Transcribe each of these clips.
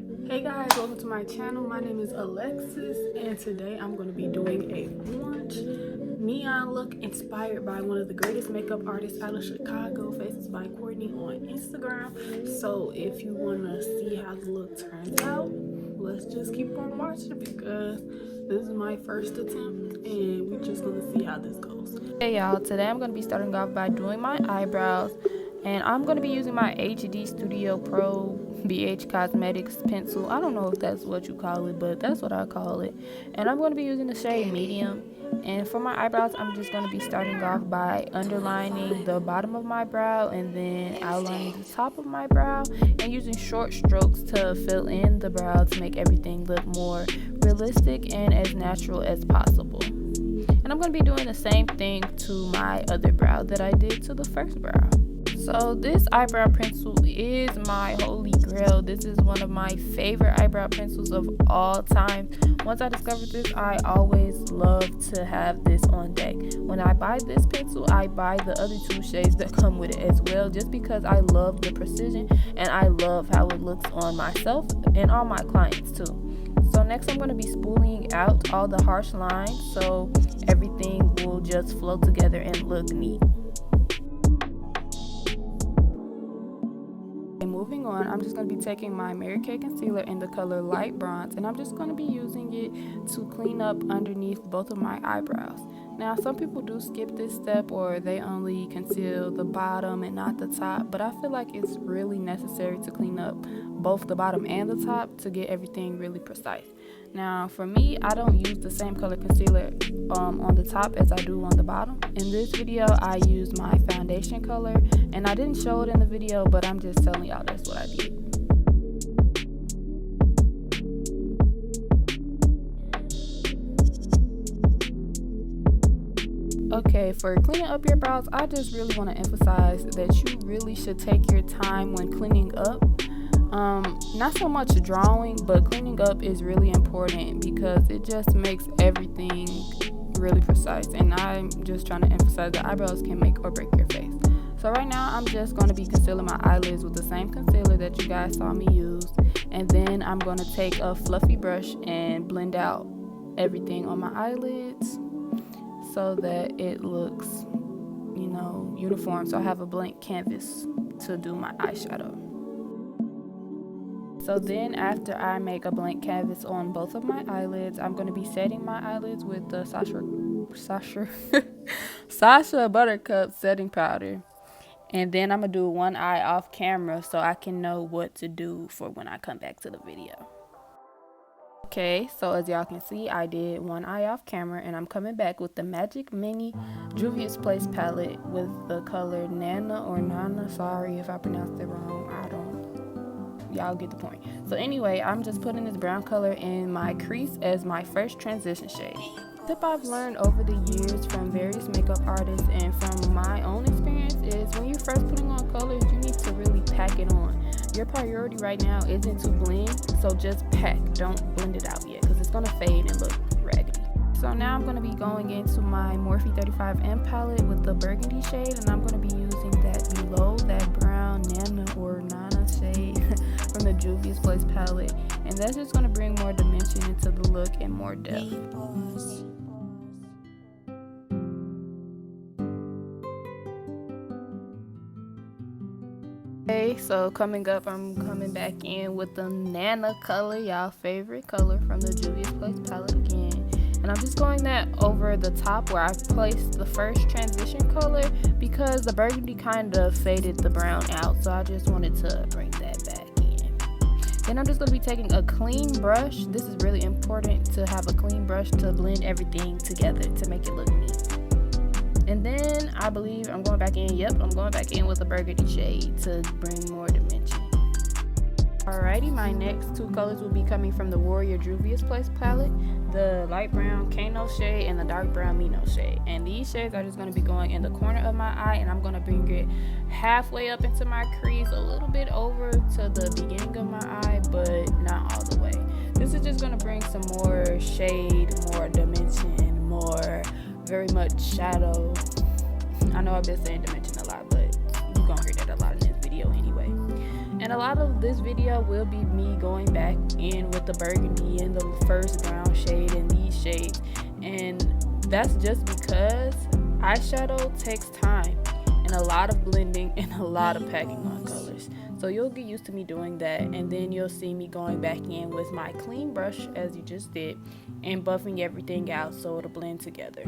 Hey guys, welcome to my channel. My name is Alexis and today I'm going to be doing a orange neon look inspired by one of the greatest makeup artists out of Chicago, Faces by Courtney on Instagram. So if you want to see how the look turns out, let's just keep on watching because this is my first attempt and we're just going to see how this goes. Hey y'all, today I'm going to be starting off by doing my eyebrows, and I'm going to be using my HD Studio Pro BH Cosmetics pencil. I don't know if that's what you call it, but that's what I call it. And I'm going to be using the shade medium. And for my eyebrows, I'm just going to be starting off by underlining the bottom of my brow and then outlining the top of my brow and using short strokes to fill in the brow to make everything look more realistic and as natural as possible. And I'm going to be doing the same thing to my other brow that I did to the first brow. So this eyebrow pencil is my holy grail. This is one of my favorite eyebrow pencils of all time. Once I discovered this, I always love to have this on deck. When I buy this pencil, I buy the other two shades that come with it as well, just because I love the precision and I love how it looks on myself and on my clients too. So next I'm going to be spooling out all the harsh lines so everything will just flow together and look neat. And moving on, I'm just going to be taking my Mary Kay concealer in the color light bronze, and I'm just going to be using it to clean up underneath both of my eyebrows. Now some people do skip this step or they only conceal the bottom and not the top, but I feel like it's really necessary to clean up both the bottom and the top to get everything really precise. Now for me, I don't use the same color concealer on the top as I do on the bottom. In this video I used my foundation color, and I didn't show it in the video, but I'm just telling y'all that's what I did. Okay, for cleaning up your brows, I just really want to emphasize that you really should take your time when cleaning up. Not so much drawing, but cleaning up is really important because it just makes everything really precise, and I'm just trying to emphasize that eyebrows can make or break your face. So right now I'm just going to be concealing my eyelids with the same concealer that you guys saw me use, and then I'm going to take a fluffy brush and blend out everything on my eyelids so that it looks, you know, uniform, so I have a blank canvas to do my eyeshadow. So then after I make a blank canvas on both of my eyelids, I'm going to be setting my eyelids with the Sascha Buttercup setting powder. And then I'm going to do one eye off camera so I can know what to do for when I come back to the video. Okay, so as y'all can see, I did one eye off camera, and I'm coming back with the Magic Mini Juvia's Place palette with the color Nana or Nana. Sorry if I pronounced it wrong. Y'all get the point. So anyway, I'm just putting this brown color in my crease as my first transition shade. The tip I've learned over the years from various makeup artists and from my own experience is when you're first putting on colors, you need to really pack it on. Your priority right now isn't to blend, so just pack. Don't blend it out yet because it's going to fade and look raggedy. So now I'm going to be going into my Morphe 35M palette with the burgundy shade, and I'm going to be using that below that brown Nana or Nana shade from the Juvia's Place palette, and that's just going to bring more dimension into the look and more depth. Okay, so coming up, I'm coming back in with the Nana color, y'all favorite color from the Juvia's Place palette again. And I'm just going that over the top where I placed the first transition color because the burgundy kind of faded the brown out, so I just wanted to bring that back in. Then I'm just going to be taking a clean brush. This is really important to have a clean brush to blend everything together to make it look neat. And then I believe I'm going back in. Yep, I'm going back in with a burgundy shade to bring more dimension. Alrighty, my next two colors will be coming from the Warrior Juvia's Place palette, the light brown Kano shade and the dark brown Mino shade. And these shades are just going to be going in the corner of my eye, and I'm going to bring it halfway up into my crease, a little bit over to the beginning of my eye, but not all the way. This is just going to bring some more shade, more dimension, more very much shadow. I know I've been saying dimension a lot, but you're going to hear that a lot in this video anyway. And And a lot of this video will be me going back in with the burgundy and the first brown shade and these shades. And that's just because eyeshadow takes time and a lot of blending and a lot of packing on colors. So you'll get used to me doing that, and then you'll see me going back in with my clean brush as you just did and buffing everything out so it'll blend together.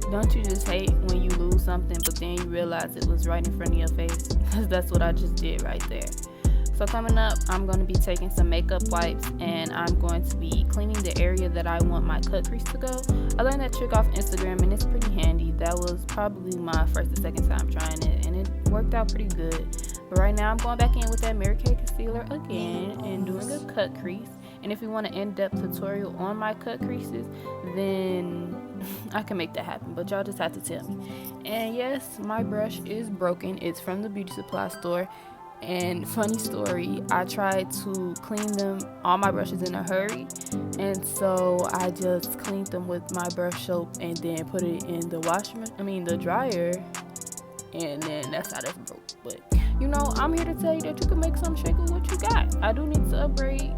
Don't you just hate when you lose something but then you realize it was right in front of your face? Because that's what I just did right there. So coming up, I'm going to be taking some makeup wipes and I'm going to be cleaning the area that I want my cut crease to go. I learned that trick off Instagram and it's pretty handy. That was probably my first or second time trying it and it worked out pretty good. But right now I'm going back in with that Mary Kay concealer again and doing a cut crease. And if you want an in-depth tutorial on my cut creases, then I can make that happen, but y'all just have to tell me. And yes, my brush is broken. It's from the beauty supply store. And funny story, I tried to clean all my brushes in a hurry, and so I just cleaned them with my brush soap and then put it in the the dryer, and then that's how that broke. But you know, I'm here to tell you that you can make some shake with what you got. I do need to upgrade,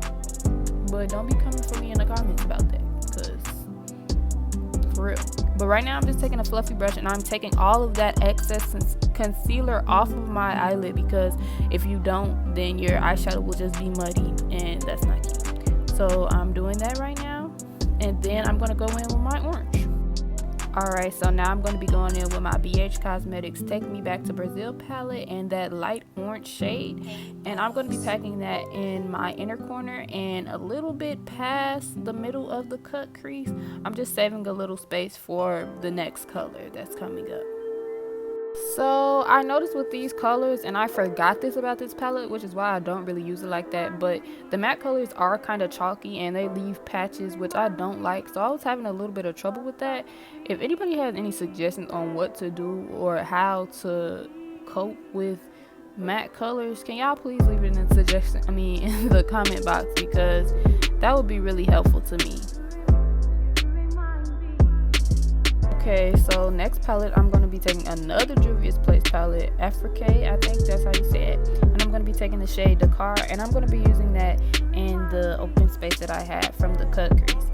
but don't be coming for me in the comments about that, because for real. But right now I'm just taking a fluffy brush and I'm taking all of that excess concealer off of my eyelid, because if you don't, then your eyeshadow will just be muddy and that's not cute. So I'm doing that right now, and then I'm going to go in with my orange. Alright, so now I'm going to be going in with my BH Cosmetics Take Me Back to Brazil palette and that light orange shade, and I'm going to be packing that in my inner corner and a little bit past the middle of the cut crease. I'm just saving a little space for the next color that's coming up. So I noticed with these colors, and I forgot this about this palette, which is why I don't really use it like that, but the matte colors are kind of chalky and they leave patches, which I don't like. So I was having a little bit of trouble with that. If anybody has any suggestions on what to do or how to cope with matte colors, can y'all please leave it in the in the comment box, because that would be really helpful to me. Okay, so next palette, I'm going to be taking another Juvia's Place palette, Afrique, I think that's how you say it. And I'm going to be taking the shade Dakar, and I'm going to be using that in the open space that I had from the cut crease.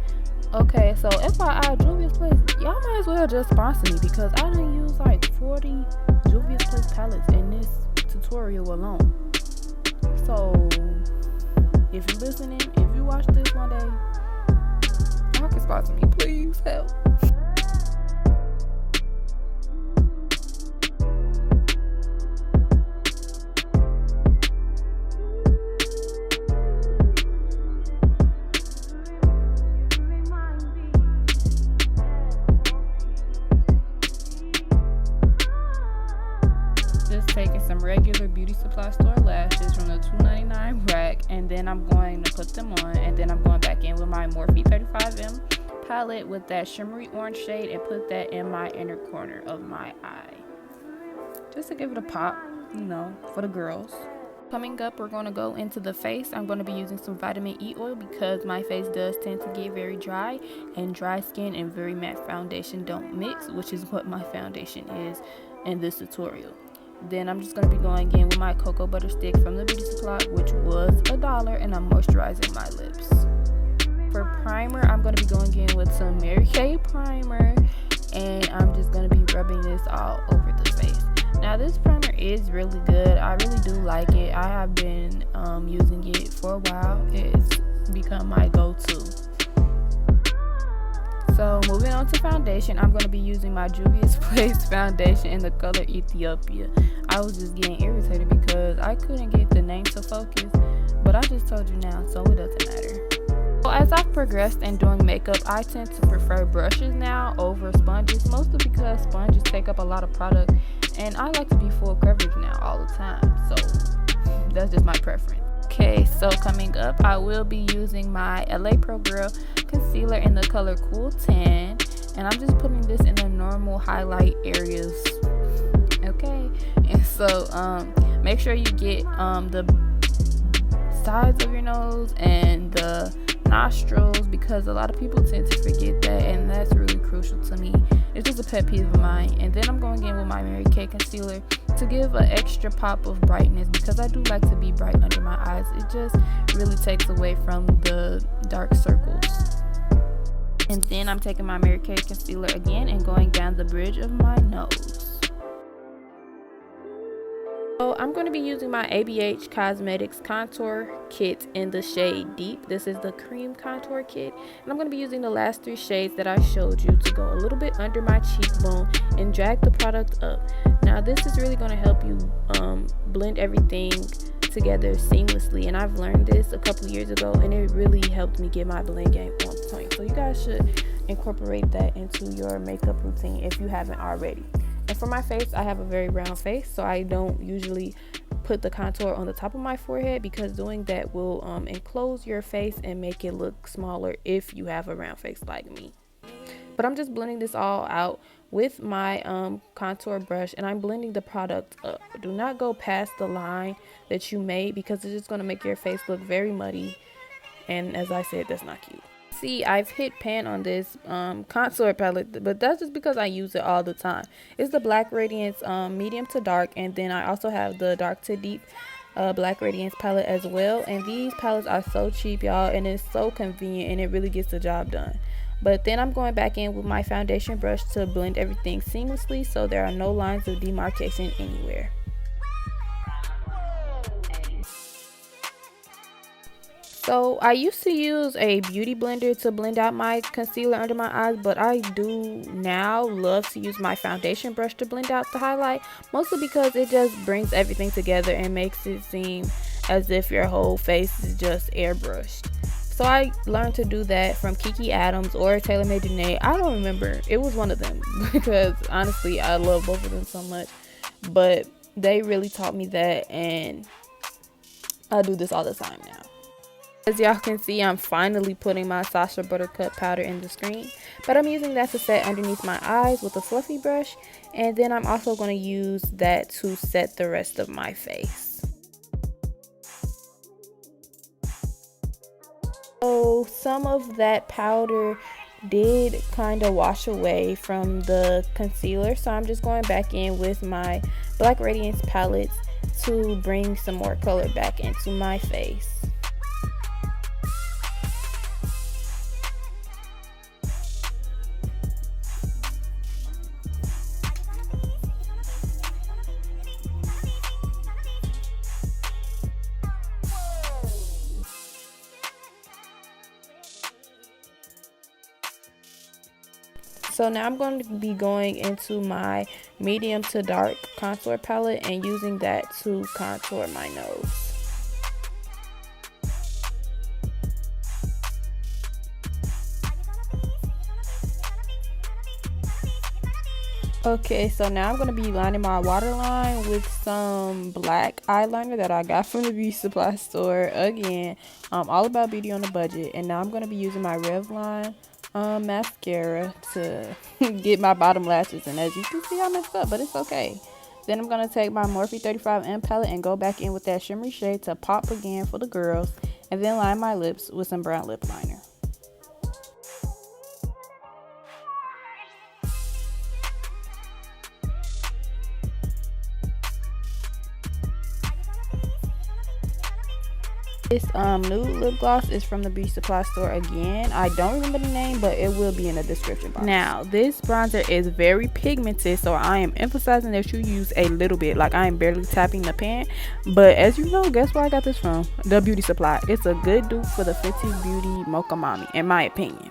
Okay, so FYI, Juvia's Place, y'all might as well just sponsor me, because I done used like 40 Juvia's Place palettes in this tutorial alone. So, if you're listening, if you watch this one day, y'all can sponsor me, please help. Taking some regular beauty supply store lashes from the $2.99 rack, and then I'm going to put them on, and then I'm going back in with my Morphe 35M palette with that shimmery orange shade and put that in my inner corner of my eye, just to give it a pop, you know, for the girls. Coming up, we're going to go into the face. I'm going to be using some vitamin E oil because my face does tend to get very dry, and dry skin and very matte foundation don't mix, which is what my foundation is in this tutorial. Then I'm just going to be going in with my cocoa butter stick from the beauty supply, which was $1, and I'm moisturizing my lips. For primer, I'm going to be going in with some Mary Kay primer, and I'm just going to be rubbing this all over the face. Now this primer is really good. I really do like it. I have been using it for a while. It's become my go-to. So moving on to foundation, I'm going to be using my Juvia's Place foundation in the color Ethiopia. I was just getting irritated because I couldn't get the name to focus, but I just told you now, so it doesn't matter. So as I've progressed in doing makeup, I tend to prefer brushes now over sponges, mostly because sponges take up a lot of product, and I like to be full coverage now all the time, so that's just my preference. Okay, so coming up, I will be using my LA Pro Girl concealer in the color Cool Tan, and I'm just putting this in the normal highlight areas. Okay, and so make sure you get the sides of your nose and the nostrils because a lot of people tend to forget that, and that's really crucial to me. It's just a pet peeve of mine. And then I'm going in with my Mary Kay concealer to give an extra pop of brightness because I do like to be bright under my eyes. It just really takes away from the dark circles. And then I'm taking my Mary Kay concealer again and going down the bridge of my nose. So I'm going to be using my ABH Cosmetics contour kit in the shade Deep. This is the cream contour kit, and I'm going to be using the last 3 shades that I showed you to go a little bit under my cheekbone and drag the product up. Now this is really going to help you blend everything together seamlessly, and I've learned this a couple years ago, and it really helped me get my blend game on point. So you guys should incorporate that into your makeup routine if you haven't already. And for my face, I have a very round face, so I don't usually put the contour on the top of my forehead because doing that will enclose your face and make it look smaller if you have a round face like me. But I'm just blending this all out with my contour brush, and I'm blending the product up. Do not go past the line that you made because it's just going to make your face look very muddy, and as I said, that's not cute. See, I've hit pan on this contour palette, but that's just because I use it all the time. It's the Black Radiance medium to dark, and then I also have the dark to deep Black Radiance palette as well. And these palettes are so cheap, y'all, and it's so convenient, and it really gets the job done. But then I'm going back in with my foundation brush to blend everything seamlessly so there are no lines of demarcation anywhere. So I used to use a beauty blender to blend out my concealer under my eyes, but I do now love to use my foundation brush to blend out the highlight, mostly because it just brings everything together and makes it seem as if your whole face is just airbrushed. So I learned to do that from Kiki Adams or Taylor Made Janae. I don't remember. It was one of them because honestly I love both of them so much, but they really taught me that, and I do this all the time now. As y'all can see, I'm finally putting my Sascha Buttercup powder in the screen, but I'm using that to set underneath my eyes with a fluffy brush, and then I'm also going to use that to set the rest of my face. So some of that powder did kind of wash away from the concealer, so I'm just going back in with my Black Radiance palettes to bring some more color back into my face. So now I'm going to be going into my medium to dark contour palette and using that to contour my nose. Okay, so now I'm going to be lining my waterline with some black eyeliner that I got from the beauty supply store. Again, all about beauty on a budget. And now I'm going to be using my Revlon mascara to get my bottom lashes, and as you can see I messed up, but it's okay. Then I'm going to take my Morphe 35M palette and go back in with that shimmery shade to pop again for the girls, and then line my lips with some brown lip liner. This nude lip gloss is from the beauty supply store again. I don't remember the name, but it will be in the description box. Now, this bronzer is very pigmented, so I am emphasizing that you use a little bit. Like, I am barely tapping the pan. But as you know, guess where I got this from? The beauty supply. It's a good dupe for the Fenty Beauty Mocha Mommy, in my opinion.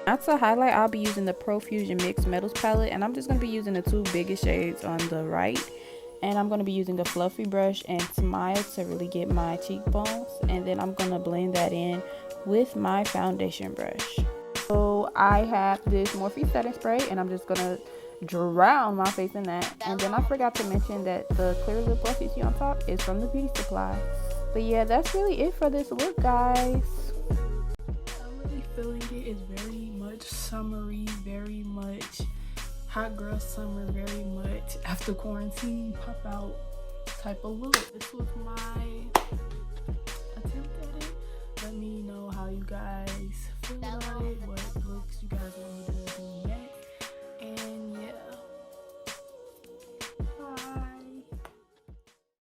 Now to highlight, I'll be using the Profusion Mixed Metals palette, and I'm just going to be using the 2 biggest shades on the right, and I'm going to be using a fluffy brush and Smile to really get my cheekbones, and then I'm going to blend that in with my foundation brush. So I have this Morphe setting spray, and I'm just going to drown my face in that. And then I forgot to mention that the clear lip gloss you see on top is from the beauty supply. But yeah, that's really it for this look, guys. feeling it. It's very much summery, very much hot girl summer, very much after quarantine pop out type of look. This was my attempt at it. Let me know how you guys